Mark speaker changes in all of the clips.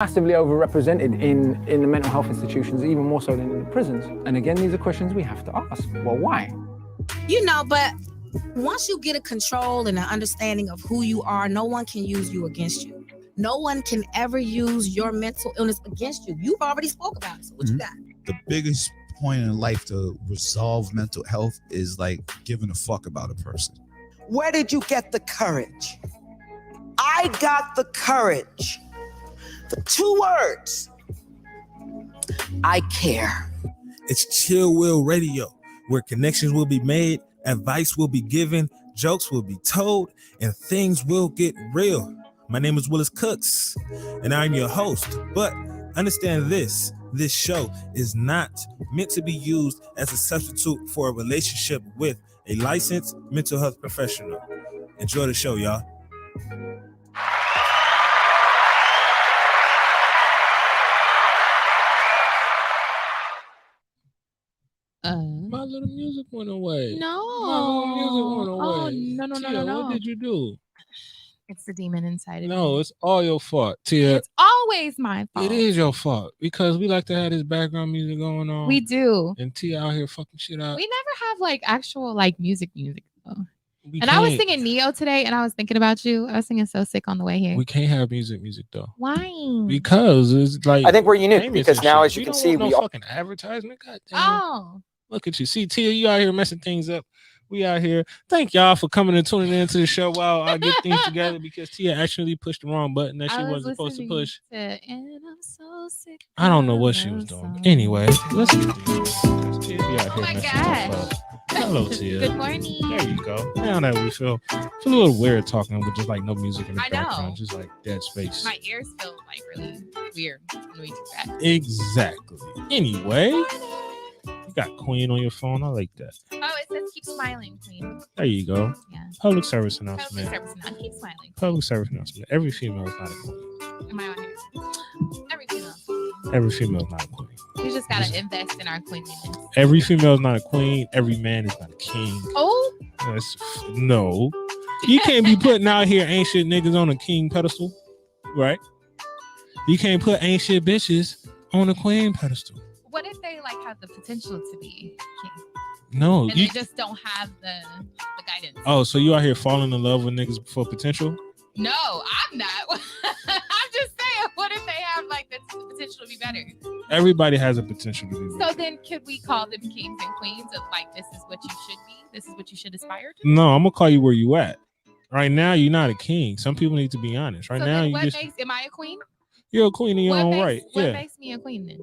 Speaker 1: massively overrepresented in the mental health institutions, even more so than in the prisons. And again, these are questions we have to ask. Well, why?
Speaker 2: But once you get a control and an understanding of who you are, no one can use you against you. No one can ever use your mental illness against you. You've already spoke about it. So what you got?
Speaker 3: The biggest point in life to resolve mental health is like giving a fuck about a person.
Speaker 4: Where did you get the courage? I got the courage. The 2 words. I care.
Speaker 5: It's Chill Will Radio, where connections will be made, advice will be given, jokes will be told, and things will get real. My name is Willis Cooks, and I'm your host. But understand this show is not meant to be used as a substitute for a relationship with a licensed mental health professional. Enjoy the show, y'all.
Speaker 6: My Little Music went away.
Speaker 7: No.
Speaker 6: My Little Music went away.
Speaker 7: Oh, no.
Speaker 6: Tia, what did you do?
Speaker 7: It's the demon inside of me.
Speaker 6: No, it's all your fault, Tia.
Speaker 7: It's always my fault.
Speaker 6: It is your fault because we like to have this background music going on.
Speaker 7: We do.
Speaker 6: And Tia out here fucking shit up.
Speaker 7: We never have like actual like music though. I was singing Neo today, and I was thinking about you. I was singing So Sick on the way here.
Speaker 6: We can't have music though.
Speaker 7: Why?
Speaker 6: Because it's like
Speaker 1: I think we're unique because now, as you can see,
Speaker 6: we all fucking advertisement. God damn.
Speaker 7: Oh,
Speaker 6: look at you. See, Tia, you out here messing things up. We out here. Thank y'all for coming and tuning into the show while I get things together because Tia actually pushed the wrong button that she wasn't supposed to push.
Speaker 7: And I'm so sick.
Speaker 6: I don't know what she was doing. Anyway, let's get these. Tia be out here
Speaker 7: my
Speaker 6: messing
Speaker 7: gosh.
Speaker 6: stuff up. Hello, Tia.
Speaker 7: Good morning.
Speaker 6: There you go. Now that we feel a little weird talking with just like no music in the background, just like dead space.
Speaker 7: My ears feel like really weird when we do that.
Speaker 6: Exactly. Anyway, you got Queen on your phone. I like that.
Speaker 7: Oh, it says keep smiling, Queen.
Speaker 6: There you go.
Speaker 7: Yeah.
Speaker 6: Public service announcement.
Speaker 7: Public service announcement. Keep smiling.
Speaker 6: Public service announcement. Every female is not a queen.
Speaker 7: Am I on here? Every female.
Speaker 6: Every female is not a queen.
Speaker 7: We just gotta invest in our queenliness.
Speaker 6: Every female is not a queen. Every man is not a king.
Speaker 7: Oh.
Speaker 6: No. You can't be putting out here ain't shit niggas on a king pedestal, right? You can't put ain't shit bitches on a queen pedestal.
Speaker 7: What if they like have the potential to be king?
Speaker 6: No,
Speaker 7: and they just don't have the guidance.
Speaker 6: Oh, so you out here falling in love with niggas for potential?
Speaker 7: No, I'm not. I'm just saying, what if they have like the potential to be better?
Speaker 6: Everybody has a potential to be better.
Speaker 7: So then could we call them kings and queens of like, this is what you should be? This is what you should aspire to?
Speaker 6: No, I'm going to call you where you at. Right now, you're not a king. Some people need to be honest. Right
Speaker 7: so
Speaker 6: now,
Speaker 7: am I a queen?
Speaker 6: You're a queen in your own right.
Speaker 7: What makes me a queen then?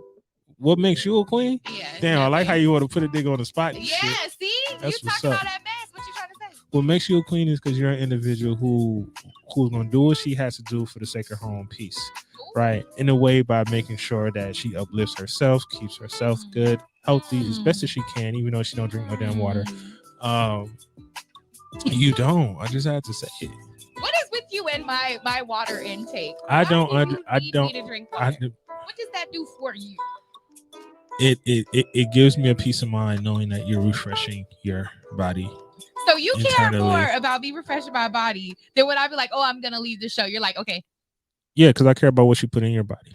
Speaker 6: What makes you a queen?
Speaker 7: Yeah.
Speaker 6: Damn, I like how you want to put a nigga on the spot.
Speaker 7: Yeah,
Speaker 6: shit.
Speaker 7: see?
Speaker 6: That's
Speaker 7: you talking all that mess. What you trying to say?
Speaker 6: What makes you a queen is because you're an individual who's going to do what she has to do for the sake of her own peace. Ooh. Right? In a way by making sure that she uplifts herself, keeps herself good, healthy, as best as she can, even though she don't drink no damn water. You don't. I just had to say it.
Speaker 7: What is with you and my water intake?
Speaker 6: I don't
Speaker 7: drink water. What does that do for you?
Speaker 6: It gives me a peace of mind knowing that you're refreshing your body.
Speaker 7: So you care more about me refreshing my body than when I be like, oh, I'm gonna leave the show. You're like, okay.
Speaker 6: Yeah, because I care about what you put in your body.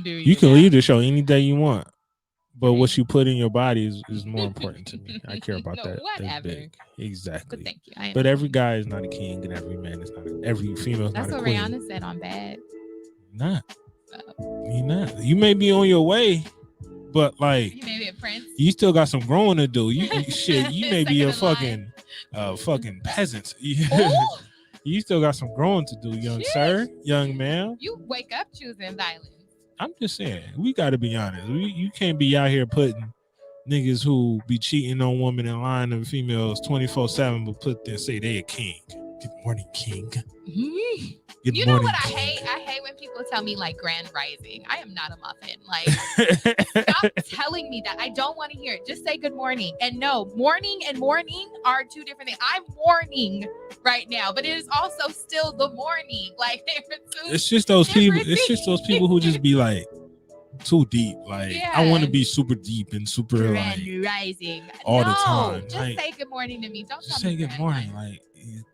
Speaker 6: You can leave the show any day you want, but what you put in your body is more important to me. I care about that. That's big. Exactly.
Speaker 7: But thank you.
Speaker 6: But every guy is not a king, and every man is not. Every female is not a queen.
Speaker 7: That's what Rihanna said on Bad.
Speaker 6: Not. You're not. You may be on your way, but like
Speaker 7: you may be a prince.
Speaker 6: You still got some growing to do. You shit. You may be a fucking peasant. You still got some growing to do, young sir, young man.
Speaker 7: You wake up choosing violence.
Speaker 6: I'm just saying, we got to be honest. You can't be out here putting niggas who be cheating on women and lying to females 24/7, but say they a king. Good morning, king.
Speaker 7: Mm-hmm. You know what I hate? I hate when people tell me like grand rising. I am not a muffin. Like, stop telling me that. I don't want to hear it. Just say good morning. And no, morning and morning are two different things. I'm mourning right now, but it is also still the morning. Like,
Speaker 6: it's just those people. It's just those people who just be like too deep. Like, I want to be super deep and super
Speaker 7: grand
Speaker 6: like
Speaker 7: rising
Speaker 6: all the time.
Speaker 7: Just
Speaker 6: like,
Speaker 7: say good morning to me. Don't
Speaker 6: just say good morning. Like,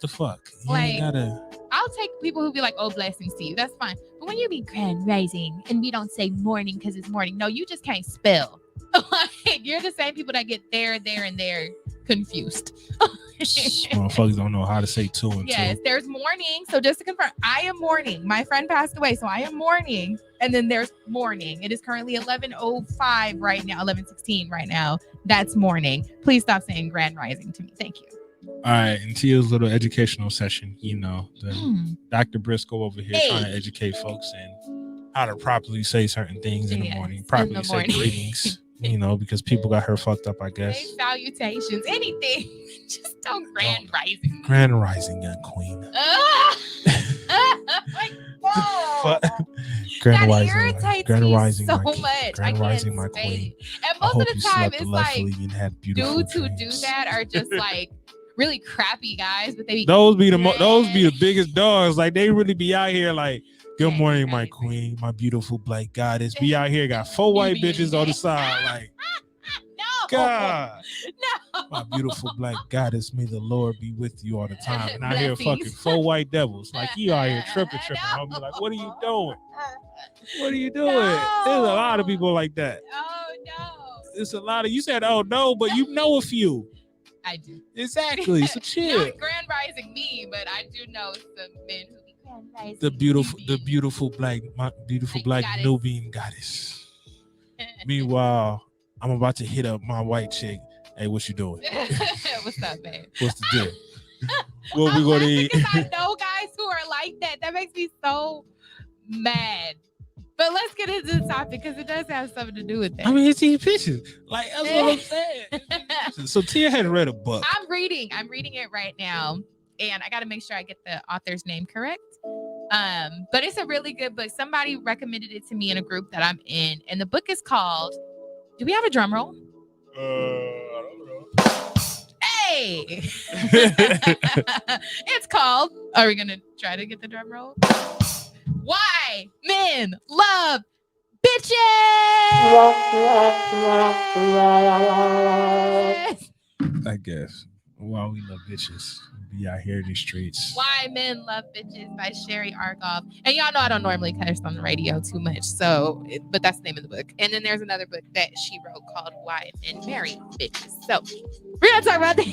Speaker 6: the fuck? You
Speaker 7: like,
Speaker 6: gotta...
Speaker 7: I'll take people who be like, oh, blessings to you. That's fine. But when you be grand rising and we don't say morning because it's morning, no, you just can't spell. Like, you're the same people that get there, and there confused.
Speaker 6: Motherfuckers don't know how to say 2 and 2.
Speaker 7: Yes, there's morning. So just to confirm, I am mourning. My friend passed away, so I am mourning. And then there's morning. It is currently 11:05 right now, 11:16 right now. That's morning. Please stop saying grand rising to me. Thank you.
Speaker 6: All right, and Tia's little educational session, you know, Dr. Briscoe over here trying to educate folks in how to properly say certain things in the morning, properly say greetings, you know, because people got her fucked up, I guess.
Speaker 7: Say salutations, anything. Just don't grand rising.
Speaker 6: Grand rising, young queen. Grand rising, grand rising,
Speaker 7: so
Speaker 6: my king.
Speaker 7: much.
Speaker 6: Grand rising, my queen.
Speaker 7: And most of the time, it's like
Speaker 6: and had beautiful
Speaker 7: dudes who do
Speaker 6: dreams.
Speaker 7: that are just like really crappy guys, but they be
Speaker 6: those be the biggest dogs. Like they really be out here like, good morning, my queen, my beautiful black goddess. Be out here, got 4 white bitches on the side, like.
Speaker 7: No.
Speaker 6: God,
Speaker 7: no,
Speaker 6: my beautiful black goddess, may the Lord be with you all the time. And I hear
Speaker 7: Blessings.
Speaker 6: fucking 4 white devils. Like, you out here tripping. I'll be like, what are you doing? What are you doing?
Speaker 7: No.
Speaker 6: There's a lot of people like that.
Speaker 7: Oh no.
Speaker 6: It's a lot of, you said, oh no, but you know a few.
Speaker 7: I do.
Speaker 6: Exactly. So chill.
Speaker 7: Not grand rising me, but I do know some men who be grand rising.
Speaker 6: The beautiful black
Speaker 7: Goddess.
Speaker 6: Nubian goddess. Meanwhile, I'm about to hit up my white chick. Hey, what you doing?
Speaker 7: What's up, babe?
Speaker 6: What's the deal? What we gonna eat?
Speaker 7: Because I know guys who are like that. That makes me so mad. But let's get into the topic because it does have something to do with that.
Speaker 6: I mean, it's these pictures. Like, that's what I'm saying. So Tia had read a book.
Speaker 7: I'm reading it right now, and I got to make sure I get the author's name correct. But it's a really good book. Somebody recommended it to me in a group that I'm in, and the book is called. Do we have a drum roll?
Speaker 6: I don't know.
Speaker 7: Hey, it's called. Are we gonna try to get the drum roll? Why men love bitches.
Speaker 6: I guess. Why we love bitches. Be out here in these streets.
Speaker 7: Why Men Love Bitches by Sherry Argov. And y'all know I don't normally curse on the radio too much, but that's the name of the book. And then there's another book that she wrote called Why Men Marry Bitches. So we're gonna talk about that.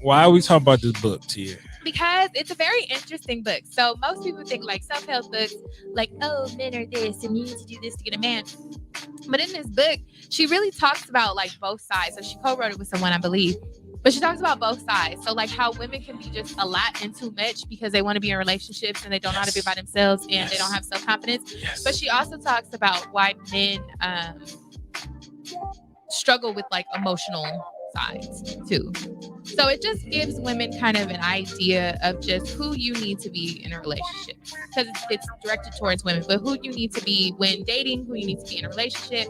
Speaker 6: Why are we talking about this book, Tia?
Speaker 7: Because it's a very interesting book. So most people think like self-help books, like, oh, men are this and you need to do this to get a man. But in this book, she really talks about like both sides. So she co-wrote it with someone, I believe. But she talks about both sides. So like how women can be just a lot and too much because they want to be in relationships and they don't know how to be by themselves and they don't have self-confidence. But she also talks about why men struggle with like emotional sides too. So it just gives women kind of an idea of just who you need to be in a relationship, because it's directed towards women, but who you need to be when dating, who you need to be in a relationship.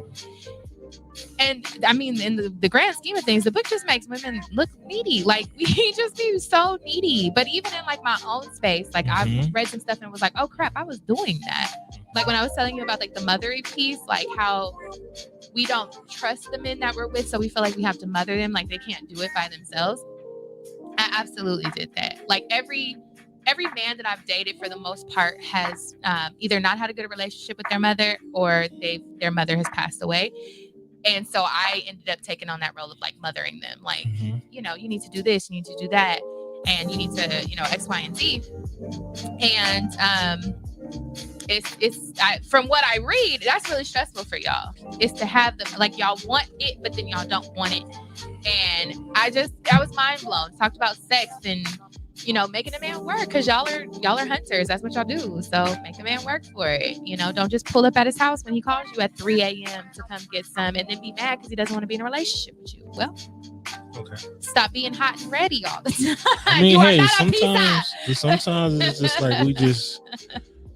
Speaker 7: And I mean, in the grand scheme of things, the book just makes women look needy. Like, we just be so needy. But even in like my own space, like I've read some stuff and was like, oh crap, I was doing that. Like when I was telling you about like the mothering piece, like how we don't trust the men that we're with, so we feel like we have to mother them, like they can't do it by themselves. I absolutely did that. Like every man that I've dated for the most part has either not had a good relationship with their mother or their mother has passed away. And so I ended up taking on that role of like mothering them. Like, you know, you need to do this, you need to do that, and you need to, you know, X, Y, and Z. And from what I read, that's really stressful for y'all. It's to have them like y'all want it, but then y'all don't want it. And I was mind blown. Talked about sex and, you know, making a man work, because y'all are hunters. That's what y'all do. So make a man work for it. You know, don't just pull up at his house when he calls you at 3 a.m. to come get some and then be mad because he doesn't want to be in a relationship with you. Well,
Speaker 6: okay.
Speaker 7: Stop being hot and ready all the time.
Speaker 6: I mean, hey, sometimes it's just like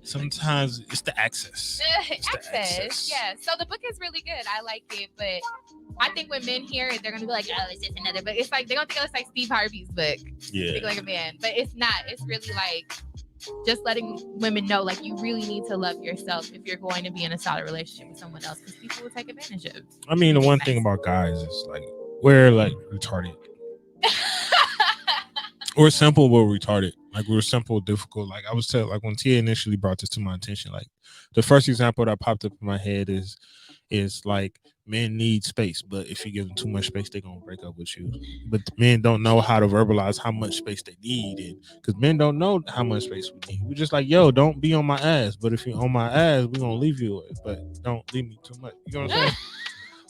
Speaker 6: sometimes it's the access.
Speaker 7: Access. Yeah. So the book is really good. I like it, but I think when men hear it, they're gonna be like, "Oh, it's just another book." It's like they're gonna think it's like Steve Harvey's book.
Speaker 6: Yeah.
Speaker 7: Think like a man, but it's not. It's really like just letting women know, like, you really need to love yourself if you're going to be in a solid relationship with someone else, because people will take advantage of.
Speaker 6: I mean, the one thing about guys is like we're like retarded. We're simple but retarded. Like we were simple, difficult. Like I was telling, like when Tia initially brought this to my attention, like the first example that popped up in my head is like men need space, but if you give them too much space, they're gonna break up with you. But men don't know how to verbalize how much space they need, and because men don't know how much space we need. We're just like, yo, don't be on my ass. But if you're on my ass, we're gonna leave you with it. But don't leave me too much. You know what I'm saying?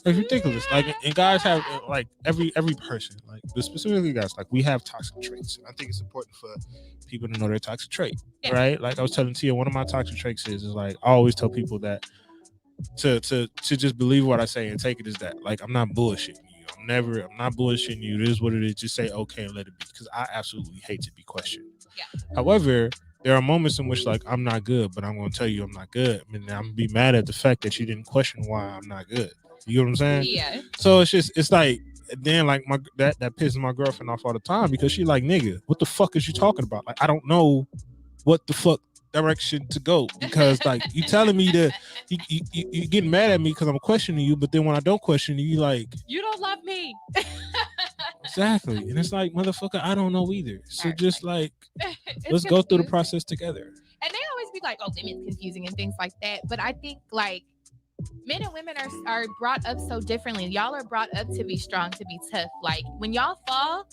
Speaker 6: It's ridiculous. Like, and guys have like every person, like specifically guys, like we have toxic traits. And I think it's important for people to know their toxic trait, right? Like I was telling Tia, one of my toxic traits is like I always tell people that to just believe what I say and take it as that. Like I'm not bullshitting you. I'm not bullshitting you. It is what it is. Just say okay and let it be. Because I absolutely hate to be questioned.
Speaker 7: Yeah.
Speaker 6: However, there are moments in which like I'm not good, but I'm gonna tell you I'm not good. I mean, I'm gonna be mad at the fact that you didn't question why I'm not good. You know what I'm saying?
Speaker 7: Yeah.
Speaker 6: So it's like then like that pisses my girlfriend off all the time because she like, nigga, what the fuck is you talking about? Like I don't know what the fuck direction to go because like you telling me that you getting mad at me because I'm questioning you, but then when I don't question you like
Speaker 7: you don't love me.
Speaker 6: Exactly. And it's like, motherfucker, I don't know either. So just like let's go through the
Speaker 7: confusing.
Speaker 6: process together.
Speaker 7: And they always be like, oh, women's confusing and things like that. But I think like men and women are brought up so differently. Y'all are brought up to be strong, to be tough. Like when y'all fall,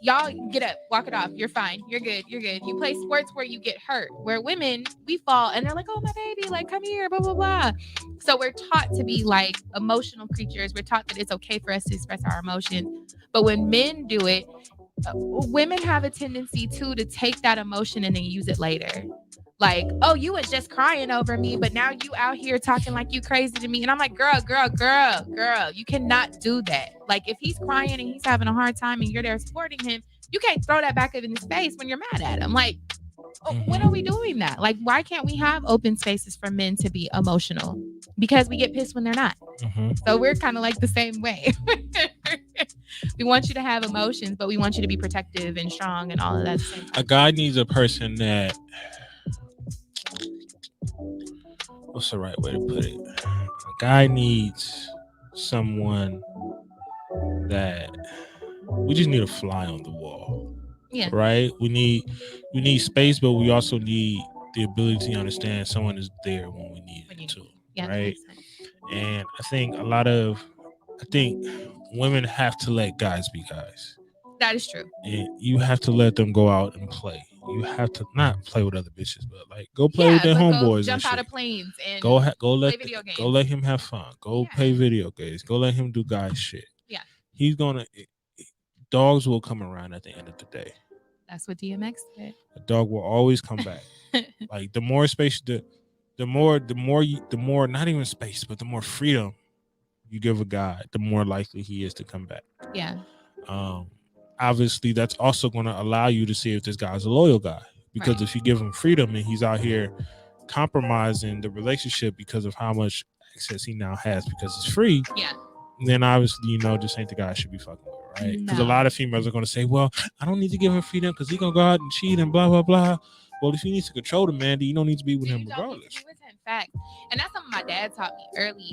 Speaker 7: y'all get up, walk it off. You're fine. You're good. You're good. You play sports where you get hurt. Where women, we fall and they're like, oh, my baby, like, come here, blah, blah, blah. So we're taught to be like emotional creatures. We're taught that it's okay for us to express our emotions. But when men do it, women have a tendency too to take that emotion and then use it later. Like, oh, you was just crying over me, but now you out here talking like you crazy to me. And I'm like, girl, you cannot do that. Like, if he's crying and he's having a hard time and you're there supporting him, you can't throw that back up in his face when you're mad at him. Like, when are we doing that? Like, why can't we have open spaces for men to be emotional? Because we get pissed when they're not. So we're kind of like the same way. We want you to have emotions, but we want you to be protective and strong and all of that.
Speaker 6: A guy needs a person that, what's the right way to put it? A guy needs someone that we just need a fly on the wall.
Speaker 7: Yeah.
Speaker 6: Right? We need space, but we also need the ability to understand someone is there when we need it too.
Speaker 7: Yeah,
Speaker 6: right? And I think women have to let guys be guys.
Speaker 7: That is true.
Speaker 6: And you have to let them go out and play. You have to not play with other bitches, but like go play with their homeboys.
Speaker 7: Jump
Speaker 6: and
Speaker 7: out
Speaker 6: shit.
Speaker 7: of planes and
Speaker 6: go
Speaker 7: play video games.
Speaker 6: Go let him have fun. Go play video games. Go let him do guy shit.
Speaker 7: Yeah.
Speaker 6: Dogs will come around at the end of the day.
Speaker 7: That's what DMX said.
Speaker 6: A dog will always come back. Like the more space, the more not even space, but the more freedom you give a guy, the more likely he is to come back.
Speaker 7: Yeah.
Speaker 6: Obviously, that's also going to allow you to see if this guy's a loyal guy. Because if you give him freedom and he's out here compromising the relationship because of how much access he now has because it's free, then obviously, this ain't the guy I should be fucking with, right? Because a lot of females are going to say, well, I don't need to give him freedom because he's going to go out and cheat and blah, blah, blah. Well, if you need to control the man, then you don't need to be with him regardless.
Speaker 7: In fact, and that's something my dad taught me early.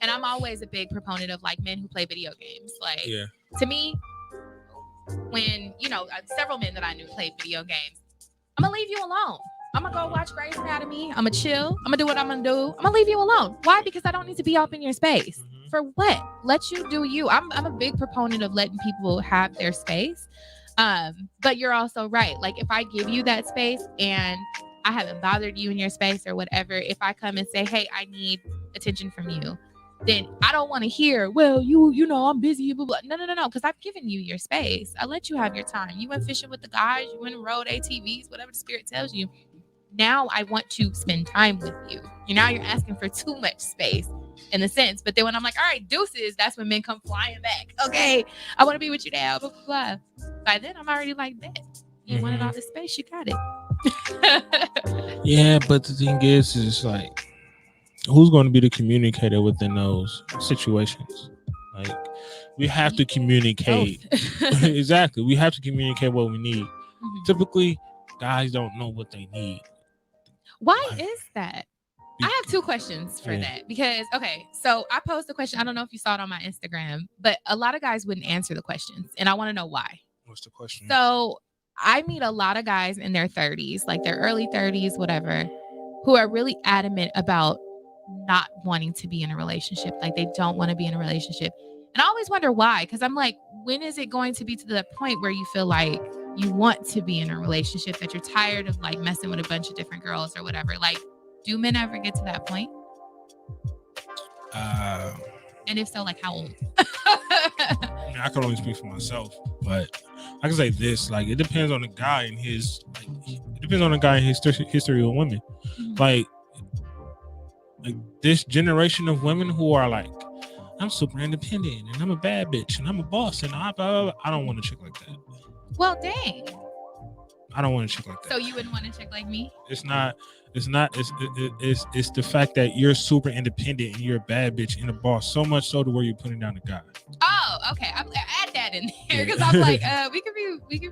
Speaker 7: And I'm always a big proponent of like men who play video games. Like, to me, when, several men that I knew played video games, I'm going to leave you alone. I'm going to go watch Grey's Anatomy. I'm going to chill. I'm going to do what I'm going to do. I'm going to leave you alone. Why? Because I don't need to be up in your space. For what? Let you do you. I'm a big proponent of letting people have their space. But you're also right. Like if I give you that space and I haven't bothered you in your space or whatever, if I come and say, hey, I need attention from you, then I don't want to hear, well, I'm busy, blah, blah. No, because I've given you your space. I let you have your time. You went fishing with the guys, you went and rode ATVs, whatever the spirit tells you. Now I want to spend time with you. Now you're asking for too much space in a sense. But then when I'm like, all right, deuces, that's when men come flying back. Okay, I want to be with you now, blah, blah, blah. By then I'm already like that. You wanted all this space, you got it.
Speaker 6: Yeah, but the thing is like, who's going to be the communicator within those situations? Like, we have to communicate. Exactly. We have to communicate what we need. Typically, guys don't know what they need.
Speaker 7: Why is that? I have two questions for that because, so I posed a question. I don't know if you saw it on my Instagram, but a lot of guys wouldn't answer the questions and I want to know why.
Speaker 6: What's the question?
Speaker 7: So I meet a lot of guys in their 30s, like their early 30s, whatever, who are really adamant about not wanting to be in a relationship. Like they don't want to be in a relationship. And I always wonder why, because I'm like, when is it going to be to the point where you feel like you want to be in a relationship, that you're tired of like messing with a bunch of different girls or whatever? Like, do men ever get to that point? And if so, like how old?
Speaker 6: I can only speak for myself, but I can say this: like, it depends on the guy and his. Like, it depends on the guy and his history of women.
Speaker 7: Mhm.
Speaker 6: Like this generation of women who are like, I'm super independent and I'm a bad bitch and I'm a boss and I don't want a chick like that.
Speaker 7: Well, dang.
Speaker 6: I don't want a chick like that.
Speaker 7: So you wouldn't want a chick like me?
Speaker 6: It's the fact that you're super independent and you're a bad bitch and a boss, so much so to where you're putting down the guy.
Speaker 7: Oh, okay. Add that in there because I'm like, we could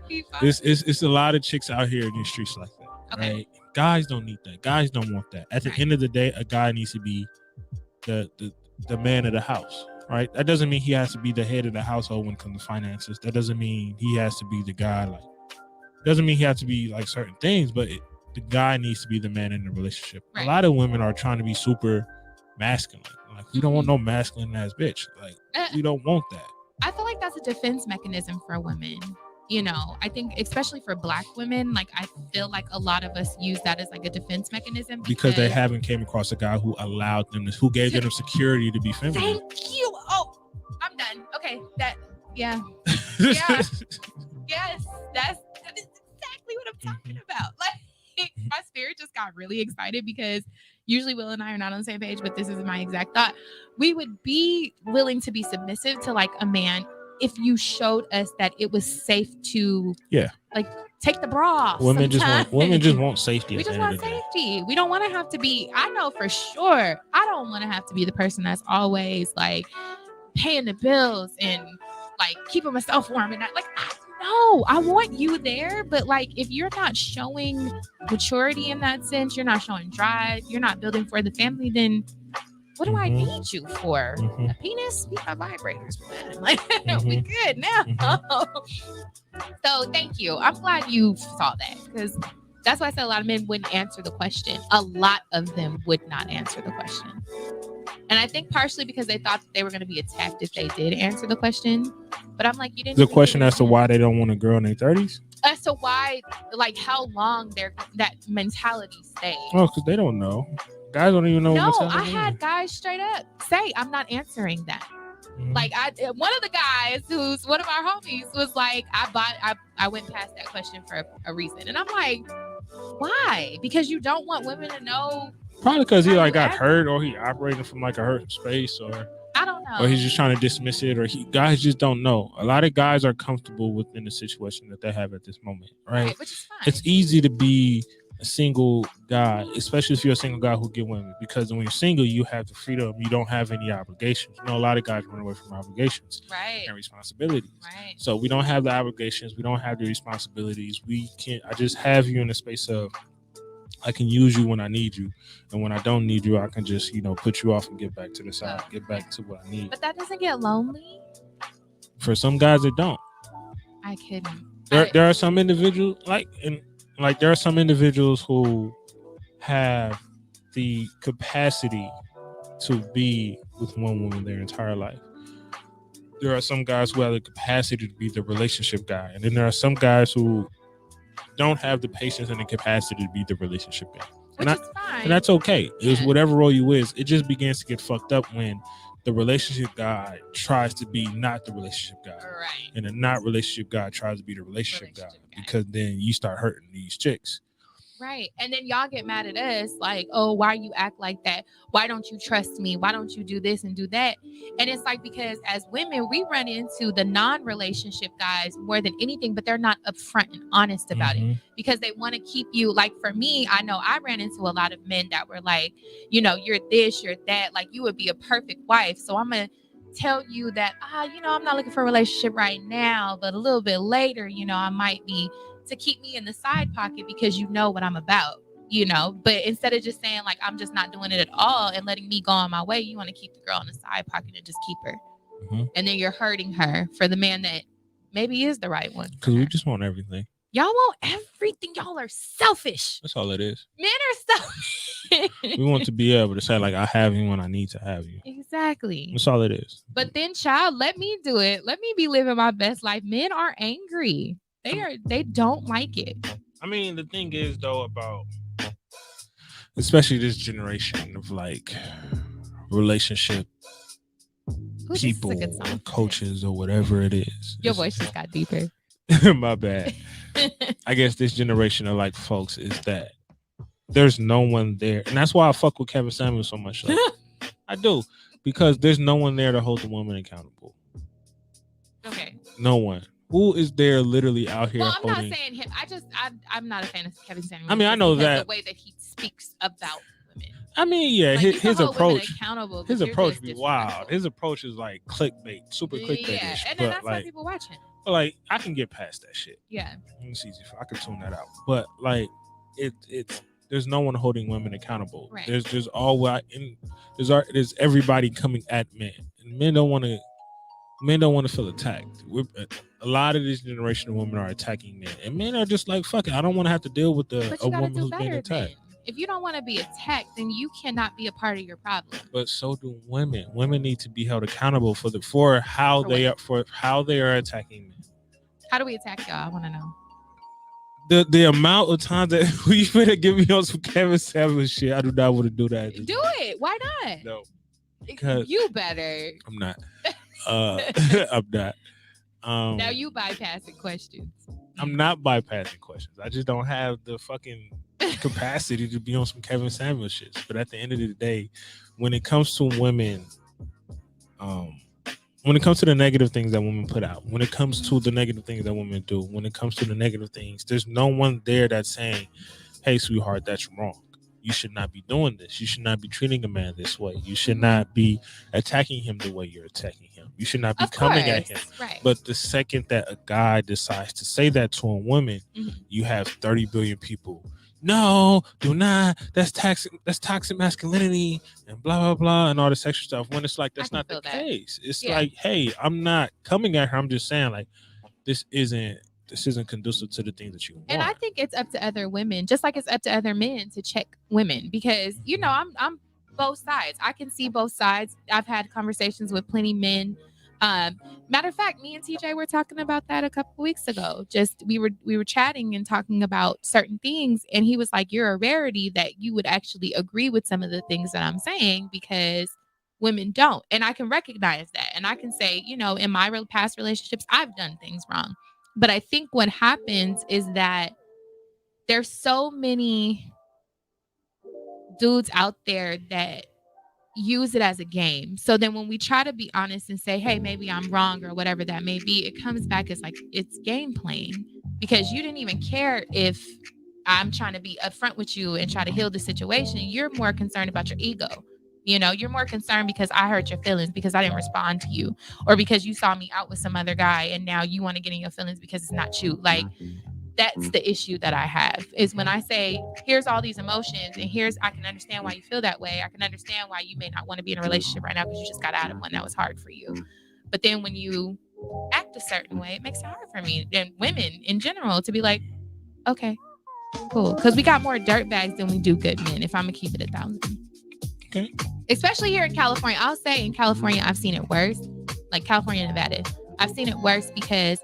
Speaker 7: be fine.
Speaker 6: It's a lot of chicks out here in these streets like that.
Speaker 7: Okay.
Speaker 6: Right? Guys don't need that. Guys don't want that. At the end of the day, a guy needs to be the man of the house. Right? That doesn't mean he has to be the head of the household when it comes to finances. That doesn't mean he has to be the guy. Like, doesn't mean he has to be like certain things, but the guy needs to be the man in the relationship.
Speaker 7: Right.
Speaker 6: A lot of women are trying to be super masculine. Like, we don't want no masculine ass bitch. Like, we don't want that.
Speaker 7: I feel like that's a defense mechanism for women. You know, I think especially for Black women, like I feel like a lot of us use that as like a defense mechanism
Speaker 6: because they haven't came across a guy who allowed them who gave them security to be feminine.
Speaker 7: Thank you. Oh, I'm done. Okay, yeah. Yes, that's exactly what I'm talking about. Like, my spirit just got really excited because usually Will and I are not on the same page, but this is my exact thought. We would be willing to be submissive to like a man if you showed us that it was safe to, like, take the bra off.
Speaker 6: Women just want safety.
Speaker 7: We just want safety. We don't want to have to be. I know for sure. I don't want to have to be the person that's always like paying the bills and like keeping myself warm and not like. No, I want you there, but like if you're not showing maturity in that sense, you're not showing drive, you're not building for the family, then what do I need you for? A penis? We have vibrators for that. Like we good now. So thank you. I'm glad you saw that because that's why I said a lot of men wouldn't answer the question. A lot of them would not answer the question. And I think partially because they thought that they were going to be attacked if they did answer the question. But I'm like, you didn't.
Speaker 6: The question as to why they don't want a girl in their 30s?
Speaker 7: As to why, like how long that mentality stays.
Speaker 6: Oh, because they don't know. Guys don't even know.
Speaker 7: No,
Speaker 6: what
Speaker 7: I had guys straight up say, I'm not answering that. Mm-hmm. Like one of the guys who's one of our homies was like, I went past that question for a reason. And I'm like, why? Because you don't want women to know.
Speaker 6: Probably because he like got hurt or he operating from like a hurt space or
Speaker 7: I don't know.
Speaker 6: Or he's just trying to dismiss it or guys just don't know. A lot of guys are comfortable within the situation that they have at this moment, right?
Speaker 7: Which is fine.
Speaker 6: It's easy to be a single guy, especially if you're a single guy who get women, because when you're single, you have the freedom. You don't have any obligations. You know, a lot of guys run away from obligations and responsibilities.
Speaker 7: Right.
Speaker 6: So we don't have the obligations. We don't have the responsibilities. I just have you in a space of, I can use you when I need you. And when I don't need you, I can just, put you off and get back to the side, get back to what I need.
Speaker 7: But that doesn't get lonely?
Speaker 6: For some guys, it don't.
Speaker 7: I couldn't.
Speaker 6: There are some individuals, there are some individuals who have the capacity to be with one woman their entire life. There are some guys who have the capacity to be the relationship guy. And then there are some guys who don't have the patience and the capacity to be the relationship guy.
Speaker 7: Which is fine.
Speaker 6: And that's okay. It's whatever role you is. It just begins to get fucked up when the relationship guy tries to be not the relationship guy.
Speaker 7: Right.
Speaker 6: And the not relationship guy tries to be the relationship guy. Because then you start hurting these chicks.
Speaker 7: Right. And then y'all get mad at us like, oh, why you act like that? Why don't you trust me? Why don't you do this and do that? And it's like, because as women, we run into the non-relationship guys more than anything, but they're not upfront and honest about it because they want to keep you. Like for me, I know I ran into a lot of men that were like, you're this, you're that, like you would be a perfect wife. So I'm going to tell you that, I'm not looking for a relationship right now, but a little bit later, I might be, to keep me in the side pocket because you know what I'm about, but instead of just saying like, I'm just not doing it at all and letting me go on my way, you want to keep the girl in the side pocket and just keep her. And then you're hurting her for the man that maybe is the right one.
Speaker 6: Because we just want everything.
Speaker 7: Y'all want everything. Y'all are selfish.
Speaker 6: That's all it is.
Speaker 7: Men are selfish.
Speaker 6: We want to be able to say, like, I have you when I need to have you.
Speaker 7: Exactly.
Speaker 6: That's all it is.
Speaker 7: But then, child, let me do it. Let me be living my best life. Men are angry. They don't like it.
Speaker 6: I mean, the thing is, though, about especially this generation of like relationship
Speaker 7: Ooh, this is a
Speaker 6: people
Speaker 7: good song.
Speaker 6: or coaches or whatever it is.
Speaker 7: Your
Speaker 6: It's-
Speaker 7: voice just got deeper.
Speaker 6: My bad. I guess this generation of like folks is that there's no one there, and that's why I fuck with Kevin Samuels so much. Like, I do, because there's no one there to hold the woman accountable.
Speaker 7: Okay.
Speaker 6: No one. Who is there literally out here
Speaker 7: Well, I'm
Speaker 6: holding?
Speaker 7: not saying him. I'm not a fan of Kevin Samuels.
Speaker 6: I mean, I
Speaker 7: just
Speaker 6: know
Speaker 7: because
Speaker 6: that-
Speaker 7: the way that he speaks about women.
Speaker 6: I mean, yeah,
Speaker 7: Like, you can
Speaker 6: his
Speaker 7: hold women
Speaker 6: approach.
Speaker 7: accountable, but
Speaker 6: His
Speaker 7: you're
Speaker 6: approach
Speaker 7: just
Speaker 6: be wild.
Speaker 7: disrespectful.
Speaker 6: His approach is like clickbait, super clickbait.
Speaker 7: Yeah, and then
Speaker 6: but
Speaker 7: that's why
Speaker 6: like,
Speaker 7: people watch him.
Speaker 6: but like, I can get past that shit.
Speaker 7: Yeah.
Speaker 6: It's easy. I can tune that out. But like, it's there's no one holding women accountable.
Speaker 7: Right.
Speaker 6: There's there's everybody coming at men, and men don't want to feel attacked. A lot of this generation of women are attacking men, and men are just like, fuck it, I don't want to have to deal with
Speaker 7: But
Speaker 6: a
Speaker 7: you gotta
Speaker 6: woman
Speaker 7: do
Speaker 6: who's being
Speaker 7: better
Speaker 6: attacked.
Speaker 7: then. If you don't want to be attacked, then you cannot be a part of your problem.
Speaker 6: But so do women. Women need to be held accountable for how
Speaker 7: For
Speaker 6: they
Speaker 7: what?
Speaker 6: are attacking men.
Speaker 7: How do we attack y'all? I want to know.
Speaker 6: The amount of times that you better give me on some Kevin Samuels shit, I do not want to do that.
Speaker 7: Do it. Why not?
Speaker 6: No, because-
Speaker 7: You better.
Speaker 6: I'm not. I'm not.
Speaker 7: Now you bypassing questions.
Speaker 6: I'm not bypassing questions. I just don't have the fucking capacity to be on some Kevin Samuels shit. But at the end of the day, when it comes to women, when it comes to the negative things that women put out, when it comes to the negative things that women do, when it comes to the negative things, there's no one there that's saying, hey, sweetheart, that's wrong. You should not be doing this. You should not be treating a man this way. You should not be attacking him the way you're attacking him. You should not be
Speaker 7: Of
Speaker 6: coming at him.
Speaker 7: course, right.
Speaker 6: But the second that a guy decides to say that to a woman,
Speaker 7: Mhm.
Speaker 6: you have 30 billion people. No, do not. That's toxic masculinity and blah blah blah and all this extra stuff. When it's like that's
Speaker 7: can
Speaker 6: not the
Speaker 7: feel that.
Speaker 6: case. It's
Speaker 7: Yeah.
Speaker 6: like, hey, I'm not coming at her. I'm just saying like this isn't conducive to the things that you want.
Speaker 7: And I think it's up to other women, just like it's up to other men to check women, because you know I'm both sides. I can see both sides. I've had conversations with plenty men. Matter of fact, me and TJ were talking about that a couple weeks ago. Just we were chatting and talking about certain things, and he was like, "You're a rarity that you would actually agree with some of the things that I'm saying, because women don't." And I can recognize that, and I can say, you know, in my past relationships, I've done things wrong. But I think what happens is that there's so many dudes out there that use it as a game. So then when we try to be honest and say, hey, maybe I'm wrong or whatever that may be, it comes back as like it's game playing, because you didn't even care if I'm trying to be upfront with you and try to heal the situation. You're more concerned about your ego. You know, you're more concerned because I hurt your feelings because I didn't respond to you, or because you saw me out with some other guy and now you want to get in your feelings because it's not you. Like, that's the issue that I have, is when I say, here's all these emotions and I can understand why you feel that way. I can understand why you may not want to be in a relationship right now because you just got out of one that was hard for you. But then when you act a certain way, it makes it hard for me and women in general to be like, okay, cool. Because we got more dirtbags than we do good men, if I'm going to keep it 1,000.
Speaker 6: Okay.
Speaker 7: Especially here in California. I'll say in California, I've seen it worse. Like California and Nevada. I've seen it worse because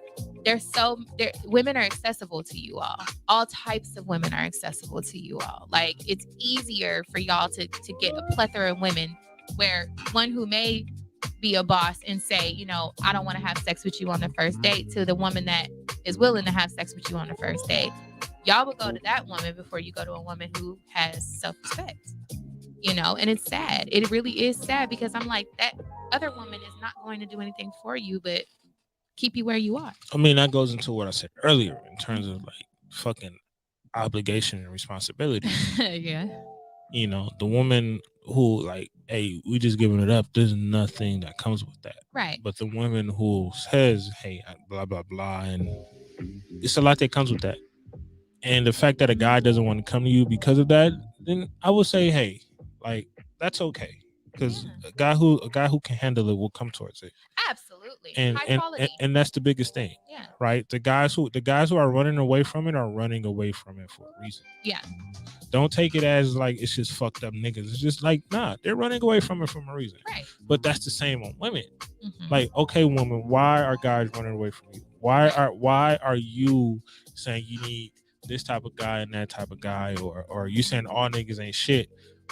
Speaker 7: women are accessible to you all. All types of women are accessible to you all. Like, it's easier for y'all to get a plethora of women, where one who may be a boss and say, you know, I don't want to have sex with you on the first date, to the woman that is willing to have sex with you on the first date. Y'all would go to that woman before you go to a woman who has self-respect. You know, and it's sad. It really is sad, because I'm like, that other woman is not going to do anything for you but keep you where you are.
Speaker 6: I mean, that goes into what I said earlier in terms of like fucking obligation and responsibility.
Speaker 7: Yeah.
Speaker 6: You know, the woman who like, hey, we just giving it up, there's nothing that comes with that.
Speaker 7: Right.
Speaker 6: But the woman who says, hey, blah, blah, blah, and it's a lot that comes with that. And the fact that a guy doesn't want to come to you because of that, then I would say, hey, like, that's okay. because a guy who can handle it will come towards it.
Speaker 7: Absolutely.
Speaker 6: And
Speaker 7: High quality.
Speaker 6: and that's the biggest thing.
Speaker 7: Yeah.
Speaker 6: Right? The guys who are running away from it are running away from it for a reason.
Speaker 7: Yeah.
Speaker 6: Don't take it as like it's just fucked up niggas. It's just like, nah, they're running away from it for a reason.
Speaker 7: Right.
Speaker 6: But that's the same on women.
Speaker 7: Mhm.
Speaker 6: Like, okay, woman, why are guys running away from you? Why are you saying you need this type of guy and that type of guy, or you saying all niggas ain't shit,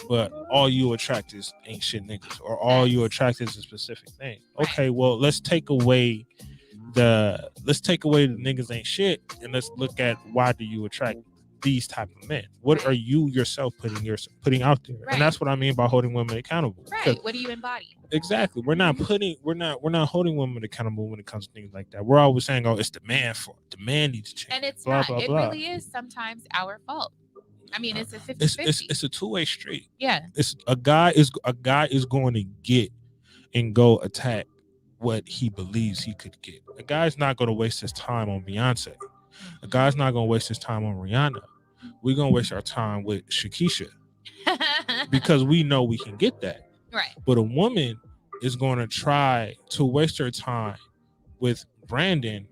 Speaker 6: but all you attract is ain't shit niggas, or all you attract is a specific thing? Okay, well, let's take away the niggas ain't shit, and let's look at why do you attract these type of men? What are you yourself putting out there?
Speaker 7: Right.
Speaker 6: And that's what I mean by holding women accountable.
Speaker 7: Right. What do you embody?
Speaker 6: Exactly. We're not holding women accountable when it comes to things like that. We're always saying, oh, it's the man fault. The man needs to change.
Speaker 7: And it's
Speaker 6: blah,
Speaker 7: not.
Speaker 6: blah,
Speaker 7: It
Speaker 6: blah.
Speaker 7: really is sometimes our fault. I mean, it's a 50-50.
Speaker 6: It's a two-way street.
Speaker 7: Yeah.
Speaker 6: It's a guy is going to get and go attack what he believes he could get. A guy's not going to waste his time on Beyonce. A guy's not going to waste his time on Rihanna. We're going to waste our time with Shakisha because we know we can get that.
Speaker 7: Right.
Speaker 6: But a woman is going to try to waste her time with Brandon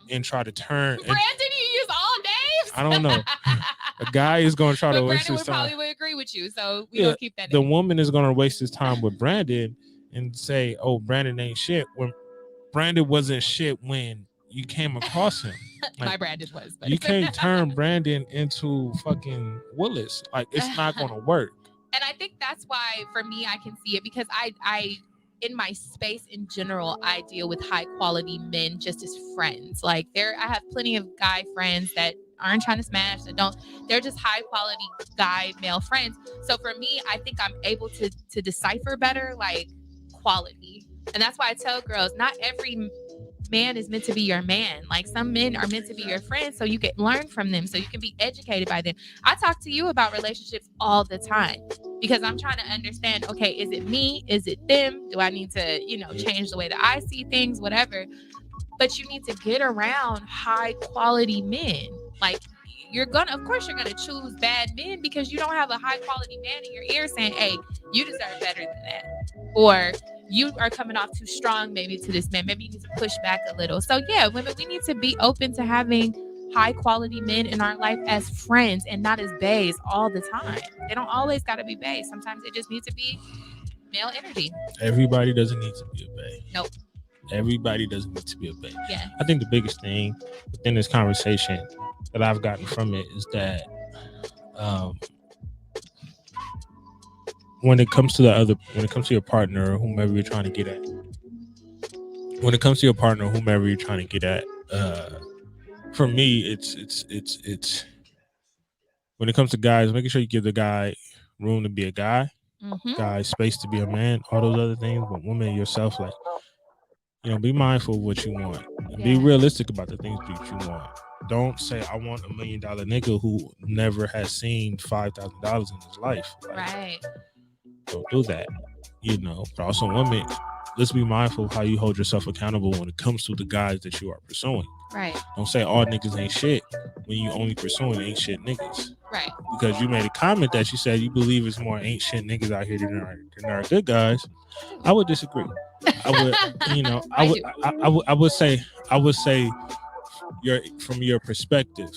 Speaker 6: and try to turn.
Speaker 7: Brandon, you use all names?
Speaker 6: I don't know. A guy is going to try to waste
Speaker 7: Brandon
Speaker 6: his time.
Speaker 7: probably would agree with you, so we don't keep that
Speaker 6: The
Speaker 7: name.
Speaker 6: woman is going to waste his time with Brandon and say, oh, Brandon ain't shit, when Brandon wasn't shit when you came across him.
Speaker 7: My
Speaker 6: Like,
Speaker 7: Brandon was. But
Speaker 6: you can't turn Brandon into fucking Willis. Like, it's not going to work.
Speaker 7: And I think that's why, for me, I can see it because I in my space in general, I deal with high quality men just as friends. Like I have plenty of guy friends that aren't trying to smash, they're just high quality guy male friends. So for me, I think I'm able to decipher better like quality. And that's why I tell girls, not every man is meant to be your man. Like some men are meant to be your friends so you can learn from them, so you can be educated by them. I talk to you about relationships all the time because I'm trying to understand, okay, is it me? Is it them? Do I need to, change the way that I see things, whatever? But you need to get around high quality men. Like of course you're gonna choose bad men because you don't have a high quality man in your ear saying, hey, you deserve better than that. Or you are coming off too strong maybe to this man. Maybe you need to push back a little. So yeah, women, we need to be open to having high quality men in our life as friends and not as baes all the time. They don't always gotta be baes. Sometimes it just needs to be male energy.
Speaker 6: Everybody doesn't need to be a bae.
Speaker 7: Nope.
Speaker 6: Everybody doesn't need to be a bae.
Speaker 7: Yeah.
Speaker 6: I think the biggest thing within this conversation that I've gotten from it is that when it comes to your partner or whomever you're trying to get at, for me, it's when it comes to guys, making sure you give the guy room to be a guy, guy space to be a man, all those other things. But women, yourself, like, be mindful of what you want and be realistic about the things that you want. Don't say I want $1 million nigga who never has seen $5,000 in his life. Like,
Speaker 7: right.
Speaker 6: Don't do that. But also women, let's be mindful of how you hold yourself accountable when it comes to the guys that you are pursuing.
Speaker 7: Right.
Speaker 6: Don't say all niggas ain't shit when you only pursuing ain't shit niggas.
Speaker 7: Right.
Speaker 6: Because you made a comment that you said you believe it's more ain't shit niggas out here than there are good guys. I would disagree. I would say from your perspective,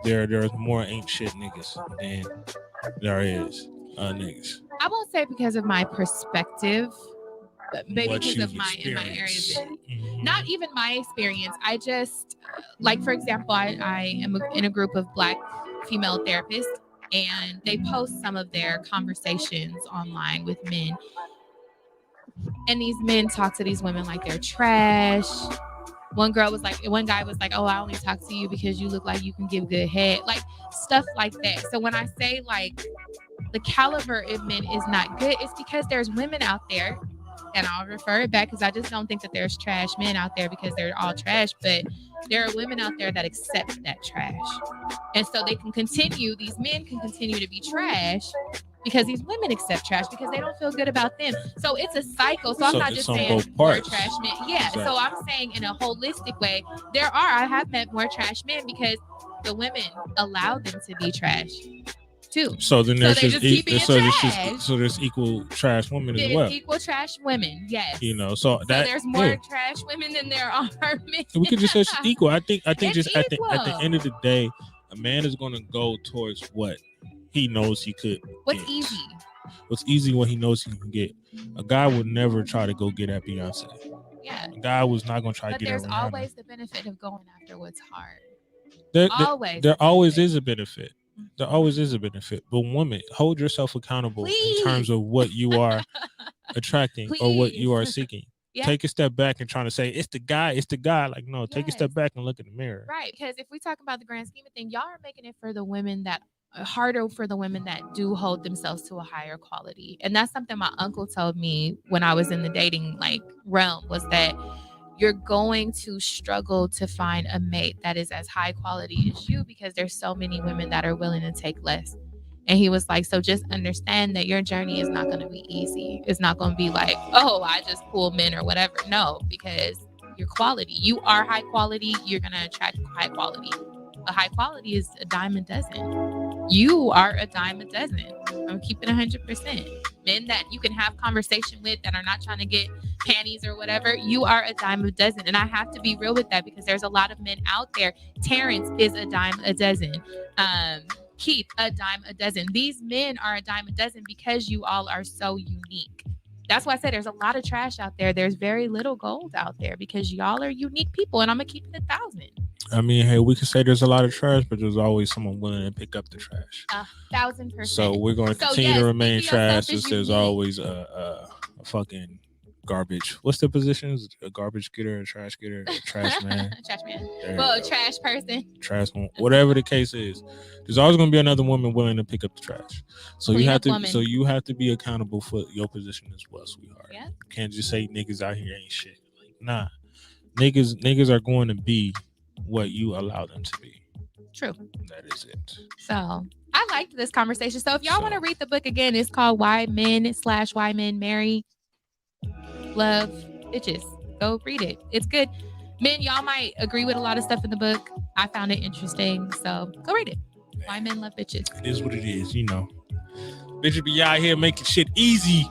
Speaker 6: there's more ain't shit niggas than there is niggas.
Speaker 7: I won't say because of my perspective, but maybe because of my area of it. Not even my experience. I just, like, for example, I am in a group of Black female therapists, and they post some of their conversations online with men. And these men talk to these women like they're trash. One guy was like, oh, I only talk to you because you look like you can give good head. Like, stuff like that. So when I say, like, the caliber of men is not good, it's because there's women out there, and I'll refer it back because I just don't think that there's trash men out there because they're all trash, but there are women out there that accept that trash. And so these men can continue to be trash because these women accept trash because they don't feel good about them. So it's a cycle. So I'm not just saying more trash men. Yeah. Exactly. So I'm saying in a holistic way, I have met more trash men because the women allow them to be trash. too.
Speaker 6: So then there's
Speaker 7: they
Speaker 6: just
Speaker 7: just keep being trash.
Speaker 6: so there's equal trash women as
Speaker 7: There's
Speaker 6: well.
Speaker 7: equal trash women, yes.
Speaker 6: You know, so
Speaker 7: So
Speaker 6: that
Speaker 7: there's more
Speaker 6: yeah.
Speaker 7: trash women than there are men.
Speaker 6: We could just say it's equal. I think
Speaker 7: It's
Speaker 6: just at the
Speaker 7: equal.
Speaker 6: end of the day, a man is going to go towards what he knows he could.
Speaker 7: What's
Speaker 6: get.
Speaker 7: easy?
Speaker 6: What's easy? What he knows he can get. A guy would never try to go get at Beyonce.
Speaker 7: Yeah.
Speaker 6: A guy was not going to try to
Speaker 7: But
Speaker 6: get
Speaker 7: there's
Speaker 6: at Rihanna.
Speaker 7: always the benefit of going after what's hard.
Speaker 6: There
Speaker 7: Always.
Speaker 6: always is a benefit. There always is a benefit. But woman, hold yourself accountable
Speaker 7: Please.
Speaker 6: in terms of what you are attracting or what you are
Speaker 7: Please.
Speaker 6: seeking.
Speaker 7: Yeah.
Speaker 6: Take a step back and trying to say it's the guy. Like, no, take a
Speaker 7: Yes.
Speaker 6: step back and look in the mirror.
Speaker 7: Right, because if we talk about the grand scheme of things, y'all are making it for the women that harder for the women that do hold themselves to a higher quality. And that's something my uncle told me when I was in the dating realm, was that you're going to struggle to find a mate that is as high quality as you, because there's so many women that are willing to take less. And he was like, so just understand that your journey is not going to be easy. It's not going to be like, oh, I just pull men or whatever. No, because your quality, you are high quality. You're going to attract high quality. A high quality is a dime a dozen. You are a dime a dozen. I'm keeping 100%. Men that you can have conversation with that are not trying to get panties or whatever, you are a dime a dozen. And I have to be real with that, because there's a lot of men out there. Terrence is a dime a dozen. Keith, a dime a dozen. These men are a dime a dozen because you all are so unique. That's why I said there's a lot of trash out there. There's very little gold out there because y'all are unique people, and I'm gonna keep it 1,000.
Speaker 6: I mean, hey, we can say there's a lot of trash, but there's always someone willing to pick up the trash.
Speaker 7: 1,000%.
Speaker 6: So we're going to
Speaker 7: So,
Speaker 6: continue
Speaker 7: yes,
Speaker 6: to remain
Speaker 7: speak for yourself
Speaker 6: trash.
Speaker 7: as
Speaker 6: There's
Speaker 7: unique.
Speaker 6: always a fucking garbage. What's the positions? A garbage getter, a trash getter, a trash man.
Speaker 7: Trash man.
Speaker 6: There
Speaker 7: Well,
Speaker 6: you go.
Speaker 7: trash person.
Speaker 6: Trash woman. Whatever the case is, there's always going to be another woman willing to pick up the trash. So
Speaker 7: Clean
Speaker 6: you have
Speaker 7: up
Speaker 6: to.
Speaker 7: woman.
Speaker 6: So you have to be accountable for your position as well, sweetheart.
Speaker 7: Yeah.
Speaker 6: You can't just say niggas out here ain't shit. Like, nah, niggas are going to be what you allow them to be.
Speaker 7: True.
Speaker 6: That is it.
Speaker 7: So I liked this conversation. So if y'all want to read the book again, it's called Why Men Marry Love Bitches. Go read it. It's good. Men, y'all might agree with a lot of stuff in the book. I found it interesting. So go read it. Why Men Love Bitches.
Speaker 6: It is what it is, you know. Bitches be out here making shit easy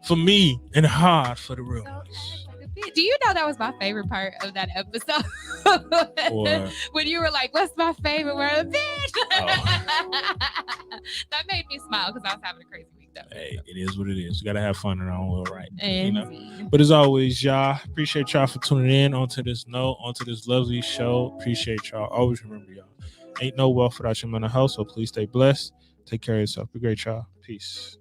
Speaker 6: for me and hard for the real
Speaker 7: So
Speaker 6: ones.
Speaker 7: act like a bitch. Do you know that was my favorite part of that episode?
Speaker 6: Or-
Speaker 7: When you were like, what's my favorite word? Bitch.
Speaker 6: Oh.
Speaker 7: That made me smile because I was having a crazy week though.
Speaker 6: Hey, it is what it is. We gotta have fun in our own little right. You
Speaker 7: And
Speaker 6: know? But as always, y'all, appreciate y'all for tuning in onto this lovely show. Appreciate y'all. Always remember, y'all, ain't no wealth without your mental health. So please stay blessed. Take care of yourself. Be great, y'all. Peace.